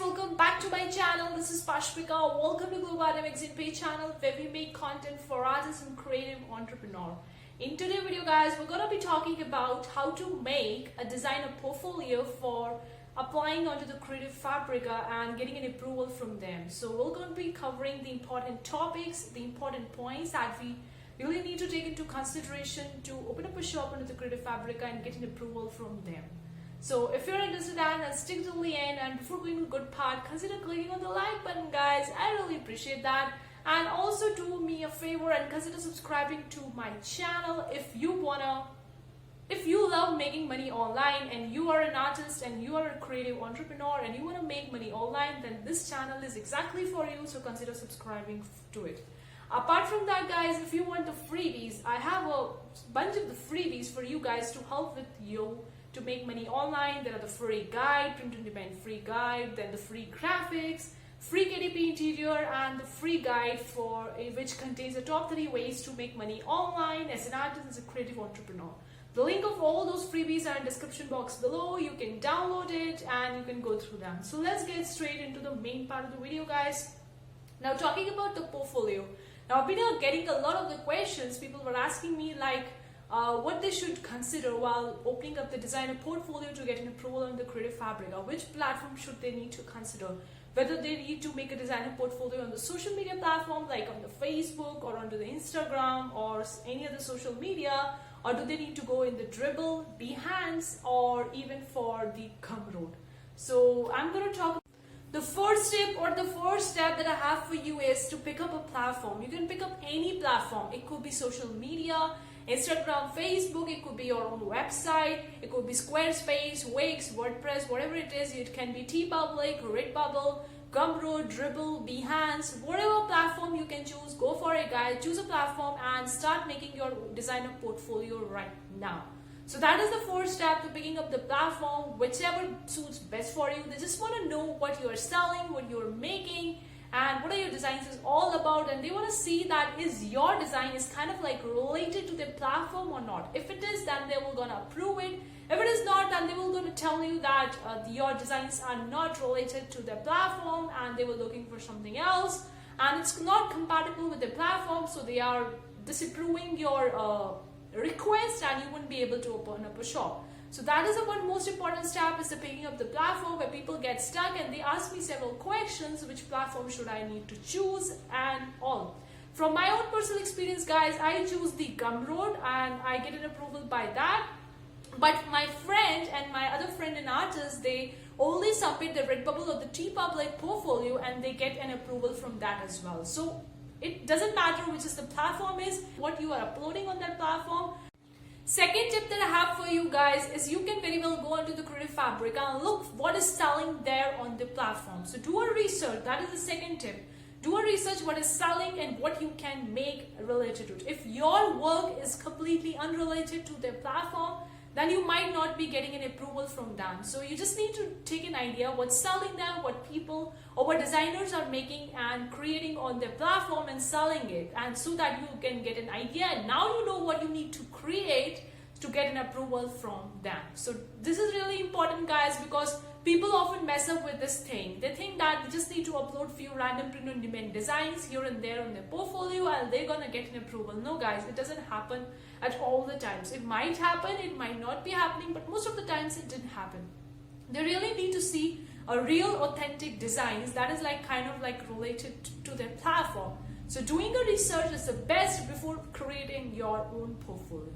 welcome back to my channel. This is FABRICA. Welcome to GLOBO magazine page channel where we make content for artists and creative entrepreneur. In today's video guys, we're going to be talking about how to make a designer portfolio for applying onto the creative FABRICA and getting an approval from them. So we're going to be covering the important topics, the important points that we really need to take into consideration to open up a shop under the creative FABRICA and get an approval from them. So if you're interested in that, then stick till the end, and before going to the good part, consider clicking on the like button guys. I really appreciate that. And also do me a favor and consider subscribing to my channel if you love making money online and you are an artist and you are a creative entrepreneur and you want to make money online, then this channel is exactly for you, so consider subscribing to it. Apart from that guys, if you want the freebies, I have a bunch of the freebies for you guys to help with you to make money online. There are the free guide, print on demand free guide, then the free graphics, free KDP interior, and the free guide for which contains the top 3 ways to make money online as an artist, as a creative entrepreneur. The link of all those freebies are in the description box below. You can download it and you can go through them. So let's get straight into the main part of the video guys. Now talking about the portfolio. Now I've been getting a lot of the questions. People were asking me like what they should consider while opening up the designer portfolio to get an approval on the creative FABRICA. Which platform should they need to consider? Whether they need to make a designer portfolio on the social media platform like on the Facebook or onto the Instagram or any other social media, or do they need to go in the Redbubble, Behance, or even for the Gumroad? So I'm going to talk. The first step that I have for you is to pick up a platform. You can pick up any platform. It could be social media, Instagram, Facebook, it could be your own website, it could be Squarespace, Wix, WordPress, whatever it is. It can be Teepublic, Redbubble, Gumroad, Redbubble, Behance, whatever platform you can choose. Go for it guys. Choose a platform and start making your designer portfolio right now. So that is the first step to picking up the platform, whichever suits best for you. They just want to know what you are selling, what you are making, and what are your designs is all about, and they want to see that is your design is kind of like related to the platform or not. If it is, then they will gonna approve it. If it is not, then they will gonna tell you that your designs are not related to the platform and they were looking for something else and it's not compatible with the platform, so they are disapproving your request and you wouldn't be able to open up a shop. So that is the one most important step, is the picking up the platform, where people get stuck and they ask me several questions, which platform should I need to choose and all. From my own personal experience guys, I choose the Gumroad and I get an approval by that. But my friend and my other friend and artist, they only submit the Redbubble or the Teepublic portfolio and they get an approval from that as well. So it doesn't matter which is the platform is, what you are uploading on that platform. Second tip that I have for you guys is you can very well go onto the creative FABRICA and look what is selling there on the platform. So do a research. That is the second tip. Do a research what is selling and what you can make related to it. If your work is completely unrelated to their platform, then you might not be getting an approval from them. So you just need to take an idea what's selling them, what people or what designers are making and creating on their platform and selling it, and so that you can get an idea and now you know what you need to create to get an approval from them. So this is really important guys, because people often mess up with this thing. They think that they just need to upload few random print on demand designs here and there on their portfolio and they're gonna get an approval. No guys, it doesn't happen at all the times. It might happen, it might not be happening, but most of the times it didn't happen. They really need to see a real authentic designs that is like kind of like related to their platform. So doing a research is the best before creating your own portfolio.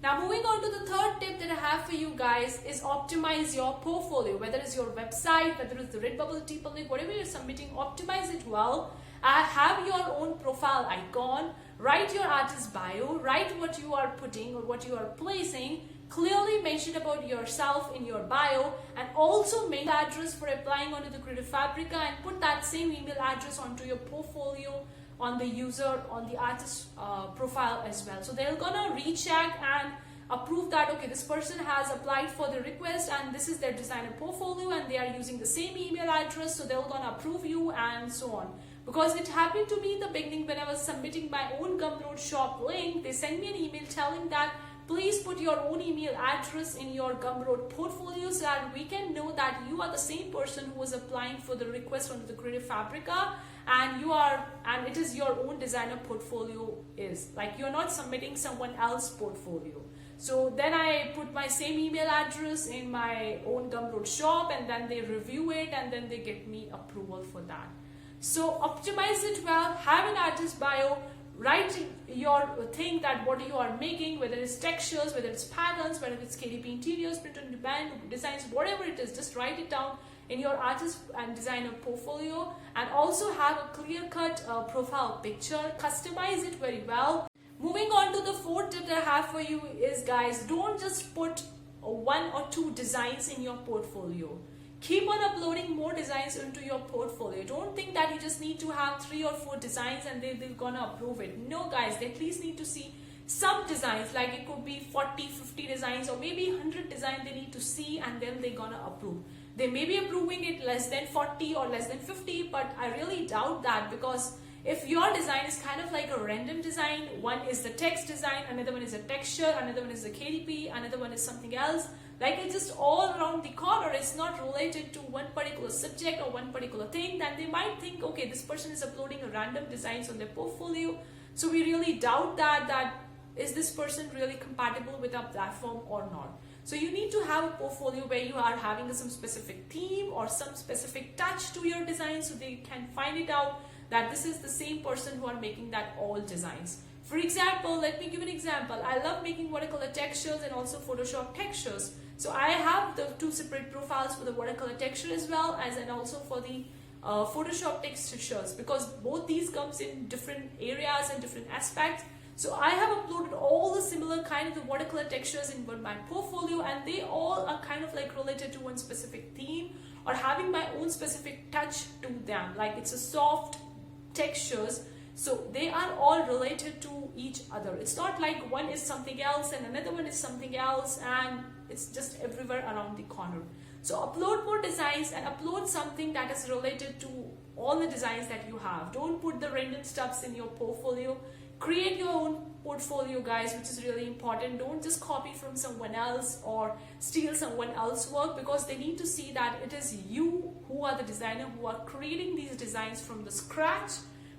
Now moving on to the third tip that I have for you guys is optimize your portfolio. Whether it's your website, whether it's the Redbubble, Teepublic, whatever you're submitting, optimize it well. Have your own profile icon, write your artist bio, write what you are putting or what you are placing, clearly mention about yourself in your bio, and also make the address for applying onto the creative FABRICA and put that same email address onto your portfolio on the user, on the artist profile as well. So they're gonna recheck and approve that okay, this person has applied for the request and this is their designer portfolio and they are using the same email address, so they're gonna approve you and so on. Because it happened to me in the beginning when I was submitting my own Gumroad shop link, they sent me an email telling that please put your own email address in your Gumroad portfolio so that we can know that you are the same person who was applying for the request under the Creative Fabrica, and it is your own designer portfolio, is like you're not submitting someone else's portfolio. So then I put my same email address in my own Gumroad shop, and then they review it, and then they get me approval for that. So optimize it well, have an artist bio, write your thing that what you are making, whether it's textures, whether it's patterns, whether it's KDP interiors, print on demand designs, whatever it is, just write it down in your artist and designer portfolio, and also have a clear-cut profile picture, customize it very well. Moving on to the fourth tip that I have for you is, guys, don't just put 1 or 2 designs in your portfolio. Keep on uploading more designs into your portfolio. Don't think that you just need to have 3 or 4 designs and they're gonna approve it. No, guys, they at least need to see some designs, like it could be 40, 50 designs, or maybe 100 designs they need to see, and then they're gonna approve. They may be approving it less than 40 or less than 50, but I really doubt that, because if your design is kind of like a random design, one is the text design, another one is a texture, another one is a KDP, another one is something else, like it's just all around the corner, it's not related to one particular subject or one particular thing, then they might think, okay, this person is uploading a random designs on their portfolio, so we really doubt that is this person really compatible with our platform or not. So you need to have a portfolio where you are having some specific theme or some specific touch to your design, so they can find it out that this is the same person who are making that all designs. For example, let me give an example. I love making watercolor textures and also Photoshop textures. So I have the 2 separate profiles for the watercolor texture as well as, and also for the Photoshop textures, because both these comes in different areas and different aspects. So I have uploaded all the similar kind of the watercolor textures in my portfolio, and they all are kind of like related to one specific theme or having my own specific touch to them. Like it's a soft textures, so they are all related to each other. It's not like one is something else and another one is something else, and it's just everywhere around the corner. So upload more designs and upload something that is related to all the designs that you have. Don't put the random stuffs in your portfolio. Create your own portfolio, guys, which is really important. Don't just copy from someone else or steal someone else's work, because they need to see that it is you who are the designer who are creating these designs from the scratch,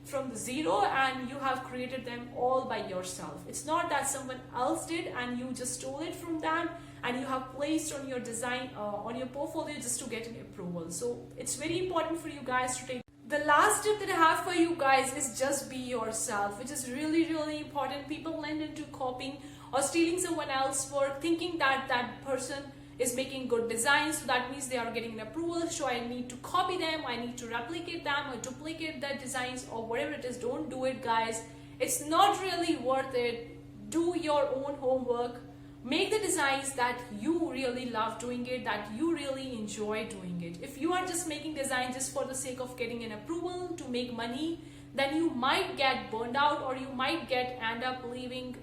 from the zero, and you have created them all by yourself. It's not that someone else did and you just stole it from them and you have placed on your design on your portfolio just to get an approval. So it's very important for you guys to take. The last tip that I have for you guys is just be yourself, which is really, really important. People land into copying or stealing someone else's work, thinking that that person is making good designs, so that means they are getting an approval, so I need to copy them, I need to replicate them or duplicate their designs or whatever it is. Don't do it, guys. It's not really worth it. Do your own homework. Make the designs that you really love doing it, that you really enjoy doing it. If you are just making designs just for the sake of getting an approval to make money, then you might get burned out, or you might end up leaving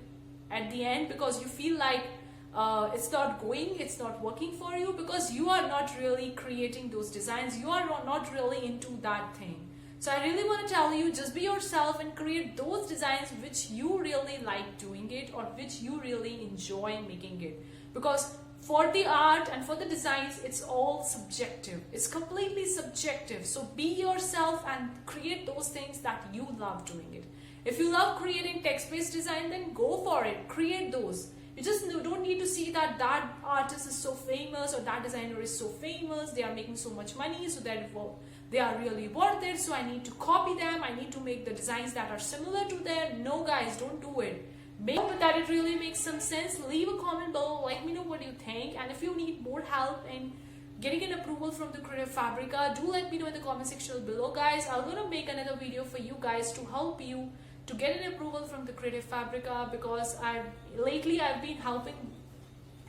at the end because you feel like it's not working for you, because you are not really creating those designs, you are not really into that thing. So I really want to tell you, just be yourself and create those designs which you really like doing it, or which you really enjoy making it. Because for the art and for the designs, it's all subjective. It's completely subjective. So be yourself and create those things that you love doing it. If you love creating text-based design, then go for it. Create those. You just don't need to see that artist is so famous or that designer is so famous, they are making so much money, so that they are really worth it, so I need to copy them, I need to make the designs that are similar to them. No, guys, don't do it. Hope that it really makes some sense. Leave a comment below, let me know what you think, and if you need more help in getting an approval from the Creative Fabrica, do let me know in the comment section below, guys. I'm gonna make another video for you guys to help you to get an approval from the Creative Fabrica, because lately I've been helping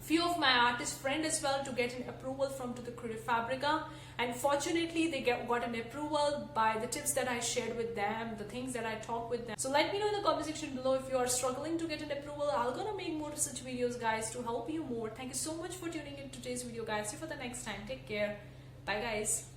few of my artist friends as well to get an approval from the Creative Fabrica, and fortunately they got an approval by the tips that I shared with them, the things that I talked with them. So let me know in the comment section below if you are struggling to get an approval. I'm gonna make more such videos, guys, to help you more. Thank you so much for tuning in today's video, guys. See you for the next time. Take care. Bye, guys.